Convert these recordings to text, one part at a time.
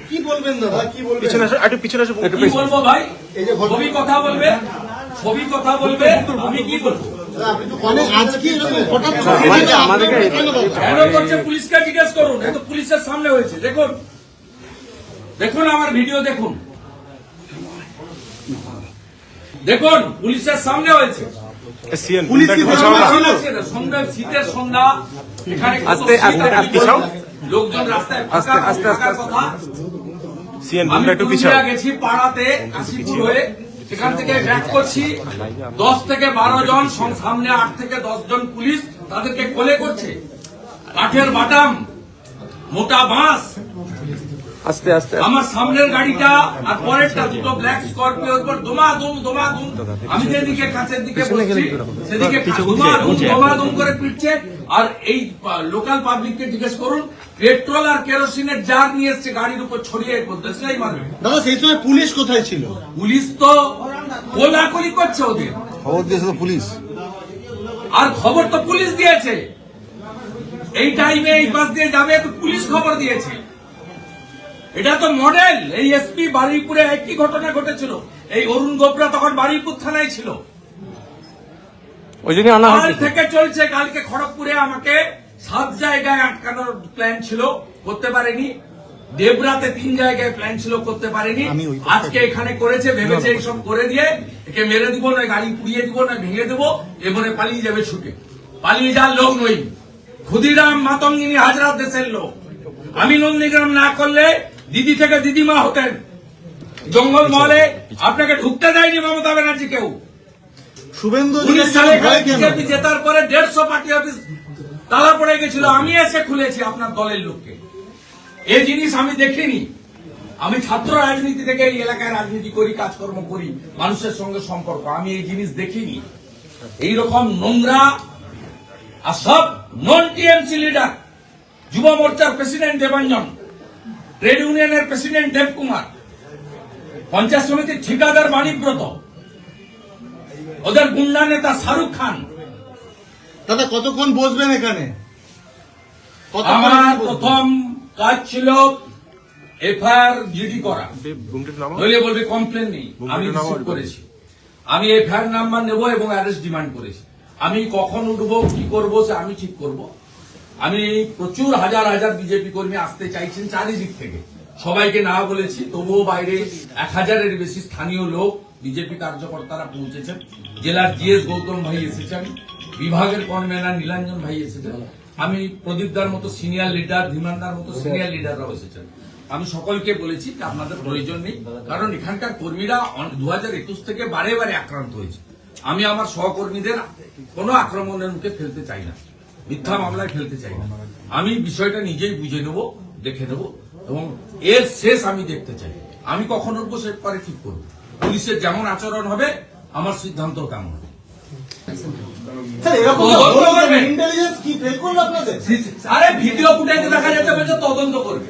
কি বলবেন দাদা, কি বলবেন? পিছনে আসো। কি বলবো ভাই? ছবি কথা বলবে, ছবি কথা বলবে, আমি কি বলবো? কেন করছে পুলিশকে জিজ্ঞেস করুন। এ তো পুলিশের সামনে হয়েছে। দেখুন, দেখুন আমার ভিডিও দেখুন, দেখুন পুলিশের সামনে হয়েছে। শীতের সন্ধ্যা, এখানে লোকজন রাস্তায় থাকার কথা। আমি পুরুলিয়া গেছি পাড়াতে কাশীপুর হয়ে, সেখান থেকে ব্যাক করছি। 10 থেকে 12 জন, সামনে 8 থেকে 10 জন পুলিশ তাদেরকে কোলে করছে। কাঠের বাটাম, মোটা বাঁশ। আস্তে আস্তে আমার সামনের গাড়িটা আর পরেরটা দুটো ব্ল্যাক স্করপিওর উপর দমাদম। আমি যেদিকে কাছের দিকে বসছি সেদিকে দমাদম করে পিটছে। আর এই লোকাল পাবলিককে জিজ্ঞেস করুন, পেট্রোল আর কেরোসিনের জার নিয়ে এসছে গাড়ির উপর ছড়িয়ে দেশলাই মারবে। দাদা সেই সময় পুলিশ কোথায় ছিল? পুলিশ তো কোলাকুলি করছে, ওদের খবর দিয়েছে তো পুলিশ। আর খবর তো পুলিশ দিয়েছে, এই টাইমে এই বাস দিয়ে যাবে তো পুলিশ খবর দিয়েছে। এটা তো মডেল। এই এসপি বারুইপুরে একই ঘটনা ঘটেছিল। এই অরুণ গোবরা তখন বারুইপুর থানায় ছিল। ওই জন্য আনা কাল থেকে চলছে। কালকে খড়গপুরে আমাকে 7 জায়গায় আটকানোর প্ল্যান ছিল, করতে পারেনি। দেবরাতে 3 জায়গায় প্ল্যান ছিল, করতে পারেনি। আজকে এখানে করেছে, ভেবেছে এইসব করে দিয়ে একে মেরে দিব, না গাড়ি পুড়িয়ে দিব, না ভেঙে দেবো, এবারে পালিয়ে যাবে ছুটে। পালিয়ে যাওয়ার লোক নই। ক্ষুদিরাম মাতঙ্গিনী হাজরাত দেশের লোক। আমি নন্দীগ্রাম না করলে দিদি থেকে দিদিমা হতেন। জঙ্গল মহলে আপনাকে ঢুকতে দেয়নি মমতা ব্যানার্জি কেউ। শুভেন্দু 19 সালে বিজেপি জেতার পরে 150 পার্টি অফিস তালা পড়ে গেছিল, আমি এসে খুলেছি আপনার দলের লোককে। এই জিনিস আমি দেখিনি। আমি ছাত্র রাজনীতি থেকে এই এলাকায় রাজনীতি করি, কাজকর্ম করি, মানুষের সঙ্গে সম্পর্ক। আমি এই জিনিস দেখিনি। এইরকম নোংরা আর সব নন টিএমসি লিডার, যুব মোর্চার প্রেসিডেন্ট দেবাঞ্জন, ট্রেড ইউনিয়নের প্রেসিডেন্ট দেবকুমার, পঞ্চায়েত সমিতির ঠিকাদার বাণীব্রত, ওদের গুন্ডা নেতা শাহরুখ খান। দাদা কতক্ষণ বসবেন এখানে? আমার প্রথম কাজ ছিল এফআইআর জিডি করা, নইলে বলবে কমপ্লেন নেই। আমি রিসিভ করেছি। আমি এফআইআর নাম্বার নেব এবং অ্যারেস্ট ডিমান্ড করেছি। আমি কখন উঠবো, কি করবো, সে আমি ঠিক করব। আমি প্রচুর হাজার হাজার বিজেপি কর্মী আসতে চাইছেন চারিদিক থেকে, সবাইকে না বলেছি, তবুও বাইরে 1000-এর বেশি স্থানীয় লোক বিজেপি কার্যকর্তারা পৌঁছেছেন। জেলার জিএস গৌতম ভাই এসেছেন, বিভাগের কনভেনার নীলাঞ্জন ভাই এসেছেন, আমি প্রদীপদার মতো সিনিয়র লিডার, ধীমানদার মতো সিনিয়র লিডাররাও এসেছেন। আমি সকলকে বলেছি যে আপনাদের প্রয়োজন নেই, কারণ এখানকার কর্মীরা 2021 থেকে বারে বারে আক্রান্ত হয়েছে। আমি আমার সহকর্মীদের কোনো আক্রমণের মুখে ফেলতে চাই না, মিথ্যা মামলায় ফেলতে চাই না। আমি বিষয়টা নিজেই বুঝে নেব, দেখে নেব এবং এর শেষ আমি দেখতে চাই। আমি কখন উঠবো সে পরে ঠিক করবো। পুলিশের যেমন আচরণ হবে আমার সিদ্ধান্ত তেমন হবে। আরে ভিডিও ফুটেজ দেখা যাচ্ছে, বলছে তদন্ত করবে।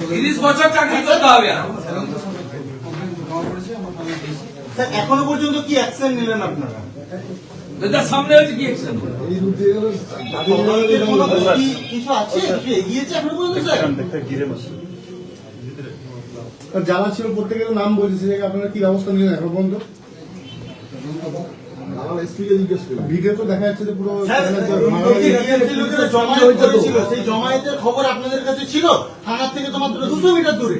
30 বছর চাকরি করতে হবে। এখনো পর্যন্ত কি অ্যাকশন নিলেন আপনারা? সামনে হয়েছে কি অ্যাকশন? কিছু আছে, কিছু এগিয়েছে এখনো পর্যন্ত? যারা ছিল প্রত্যেকের নাম বলছে, আপনারা কি ব্যবস্থা নিলেন এখন পর্যন্ত? ভিডিও তো দেখা যাচ্ছে যে পুরো সেই জমায়েতের খবর আপনাদের কাছে ছিল, থানার থেকে তো মাত্র 200 মিটার দূরে।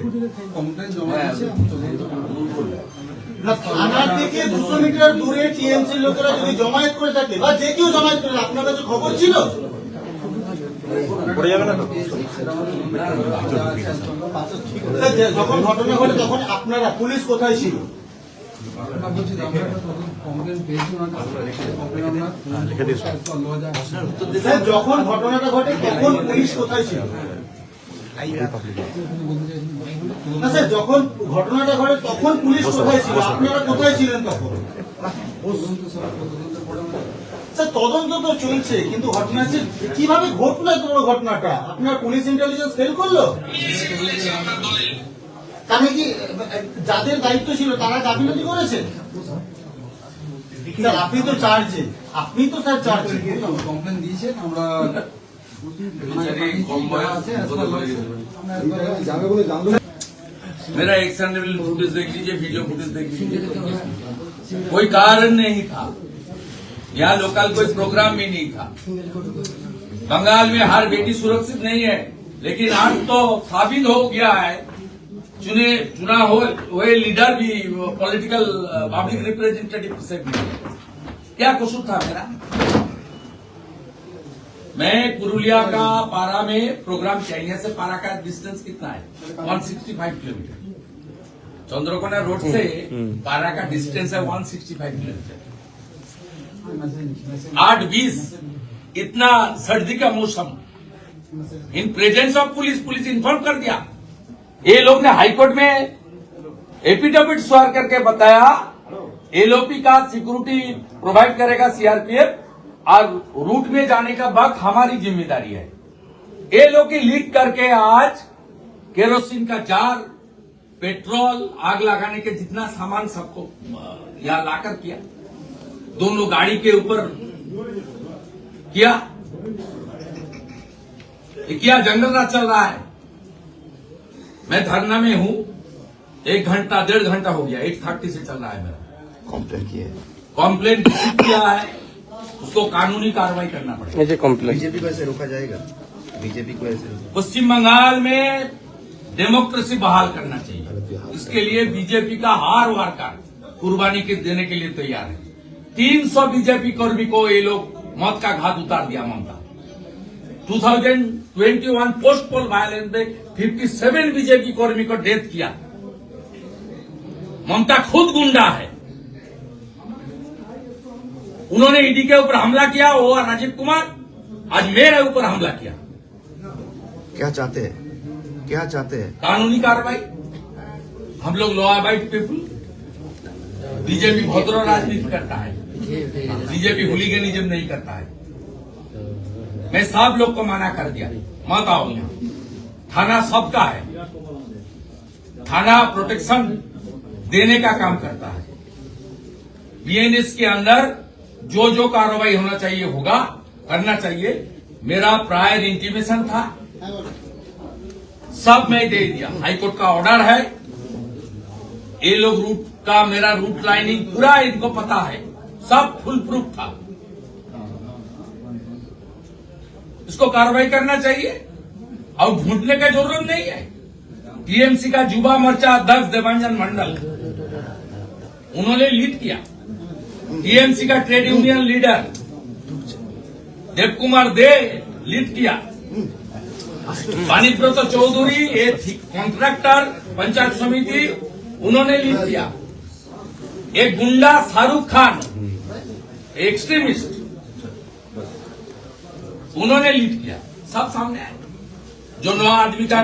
থানার থেকে 200 মিটার দূরে টিএমসি লোকেরা যদি জমায়েত করে থাকে বা যে কেউ জমায়েত করে, আপনার কাছে খবর ছিল? যখন ঘটনা ঘটে তখন আপনারা পুলিশ কোথায় ছিল? যখন ঘটনাটা ঘটে তখন পুলিশ কোথায় ছিল? না স্যার, যখন ঘটনাটা ঘটে তখন পুলিশ কোথায় ছিল, আপনারা কোথায় ছিলেন তখন? স্যার তদন্ত তো চলছে, কিন্তু ঘটনা কিভাবে ঘটলো এত বড় ঘটনাটা? আপনার পুলিশ ইন্টেলিজেন্স ফেল করলো? তাহলে কি যাদের দায়িত্ব ছিল তারা গাফিলতি করেছে? স্যার আপনি তো চার্জে, আপনি তো স্যার চার্জে। কমপ্লেন দিয়েছেন, আমরা যাবে বলে জানলো। मेरा एक्सटेंडेबल फुटेज देख लीजिए, वीडियो फुटेज देख लीजिए। कोई कारण नहीं था, यहाँ लोकल कोई प्रोग्राम भी नहीं था। बंगाल में हर बेटी सुरक्षित नहीं है, लेकिन आज तो साबित हो गया है, चुना हुए लीडर भी पॉलिटिकल पब्लिक रिप्रेजेंटेटिव से भी। क्या कसूर था मेरा? मैं पुरुलिया का पारा में प्रोग्राम किया। यहाँ से पारा का डिस्टेंस कितना है? 165 किलोमीटर। चंद्रकोना रोड से पारा का डिस्टेंस है 165 किलोमीटर। 8:20 इतना सर्दी का मौसम, in presence of police inform कर दिया। ये लोग ने हाईकोर्ट में एफिडेविट सवार करके बताया एलओपी का सिक्योरिटी प्रोवाइड करेगा सीआरपीएफ, और रूट में जाने का वक्त हमारी जिम्मेदारी है। ये लोग की लीक करके आज केरोसिन का जार, पेट्रोल, आग लगाने के जितना सामान सबको यहाँ लाकर किया, दोनों गाड़ी के ऊपर किया। ये क्या जंगल राज चल रहा है? मैं धरना में हूं, 1 घंटा 1.5 घंटा हो गया, 8:30 से चल रहा है मेरा। कॉम्प्लेन किया है, उसको कानूनी कार्रवाई करना पड़ेगा। এই যে কমপ্লেন बीजेपी को ऐसे रोका जाएगा? बीजेपी को ऐसे पश्चिम बंगाल में डेमोक्रेसी बहाल करना चाहिए, इसके लिए बीजेपी का हर वर्कर कुर्बानी के देने के लिए तैयार है। 300 बीजेपी कर्मी को ये लोग मौत का घाट उतार दिया ममता। 2021 पोस्ट पोल वायलेंस में 57 बीजेपी कर्मी को डेथ किया। ममता खुद गुंडा है। उन्होंने ईडी के ऊपर हमला किया, वो राजीव कुमार, आज मेरे ऊपर हमला किया। क्या चाहते हैं? क्या चाहते हैं? कानूनी कार्रवाई। हम लोग लॉ अबाइड पीपुल। बीजेपी भद्र राजनीति करता है, बीजेपी हुलीगनिज्म नहीं करता है। मैं सब लोग को मना कर दिया, मत आओ यहाँ। थाना सबका है, थाना प्रोटेक्शन देने का काम करता है। बीएनएस के अंदर जो कार्रवाई होना चाहिए होगा, करना चाहिए। मेरा प्रायर इंटीमेशन था, सब मैं दे दिया। हाईकोर्ट का ऑर्डर है। ये लोग रूट का, मेरा रूट लाइनिंग पूरा इनको पता है, सब फुल प्रूफ था। इसको कार्रवाई करना चाहिए और ढूंढने का जरूरत नहीं है। टीएमसी का युवा मोर्चा अध्यक्ष देवांजन मंडल, उन्होंने लीड किया। टीएमसी का trade union leader Dev Kumar De lead किया। वाणीब्रत चौधरी एक कॉन्ट्रैक्टर पंचायत समिति, उन्होंने लीड किया। एक गुंडा शाहरुख खान, एक्सट्रीमिस्ट, उन्होंने लीड किया। सब सामने आया। जो 9 आदमी का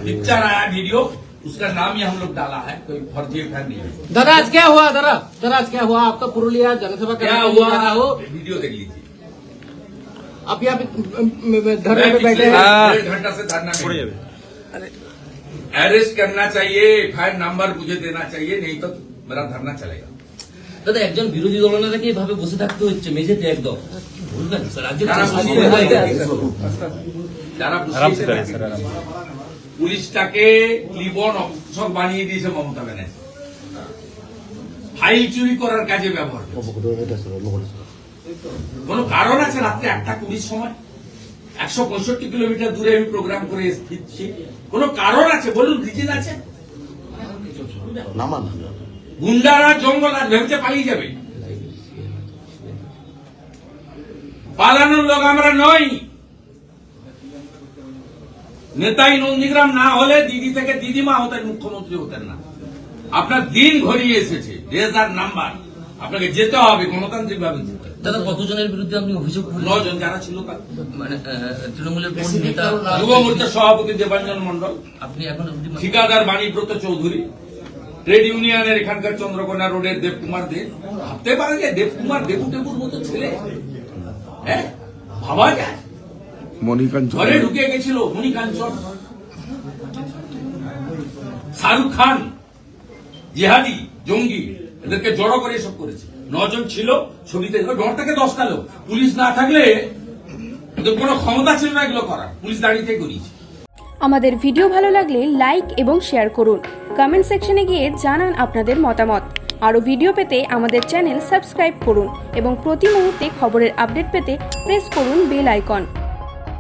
पिक्चर आया, वीडियो, उसका नाम ही हम लोग डाला है, कोई फर्जी एफआईआर नहीं है। दादा आज क्या हुआ? दादा आज क्या हुआ? आपका पुरुलिया जनसभा क्या हुआ? वीडियो देख लीजिए। आप यहाँ पे धरने पे बैठे हैं। 1.5 घंटा से धरना में अरेस्ट करना चाहिए, एफआईआर नंबर मुझे देना चाहिए, नहीं तो मेरा धरना चलेगा। দাদা একজন বিরোধী দলনেতাকে এভাবে বসে থাকতে হচ্ছে মেঝেতে একদম বলবেন স্যার? রাজ্যের যারা পুলিশটাকে ক্লিবন অফিসার বানিয়ে দিয়েছে মমতা ব্যানার্জি, ফাইল চুরি করার কাজে ব্যবহার করছে। কোন কারণ আছে? রাত্রে 1:20 সময় 165 কিলোমিটার দূরে আমি প্রোগ্রাম করে ফিরছি, কোন কারণ আছে? বলুন, রিজন আছে? গুন্ডারা জঙ্গল আজ ভেবেছে পালিয়ে যাবে। পালানোর লোক আমরা নই। নেতাই নন্দীগ্রাম না হলে দিদি থেকে দিদিমা হতেন, মুখ্যমন্ত্রী হতেন না। আপনার দিন ঘনিয়ে এসেছে, রেজার নাম্বার, আপনাকে যেতে হবে গণতান্ত্রিক ভাবে। দাদা কতজনের বিরুদ্ধে আপনি অভিযোগ করলেন? 9 জন যারা ছিল তার, মানে তৃণমূলের কোন নেতা? যুব মোর্চার সভাপতি দেবাঞ্জন মন্ডল, আপনি এখন ঠিকাদার বাণীব্রত চৌধুরী, ট্রেড ইউনিয়নের এখানকার চন্দ্রকোনা রোডের দেবকুমার দে। ভাবতে পারেন যে দেবকুমার দেবুটেবুর মতো ছেলে, হ্যাঁ, ভাবা যায়? ঘরে ঢুকে গেছিল মণিকাঞ্চন, শাহরুখ খান, জিহাদি, জঙ্গি, এদেরকে জড়ো করে সব করেছে। 9 জন ছিল, ছবিতে ডর থেকে 10টা লোক। পুলিশ না থাকলে ওদের কোনো ক্ষমতা ছিল না এগুলো করার, পুলিশ দাঁড়িয়ে করিয়েছে। আমাদের ভিডিও ভালো লাগলে লাইক এবং শেয়ার করুন। কমেন্ট সেকশনে গিয়ে জানান আপনাদের মতামত। আরও ভিডিও পেতে আমাদের চ্যানেল সাবস্ক্রাইব করুন এবং প্রতি মুহূর্তে খবরের আপডেট পেতে প্রেস করুন বেল আইকন।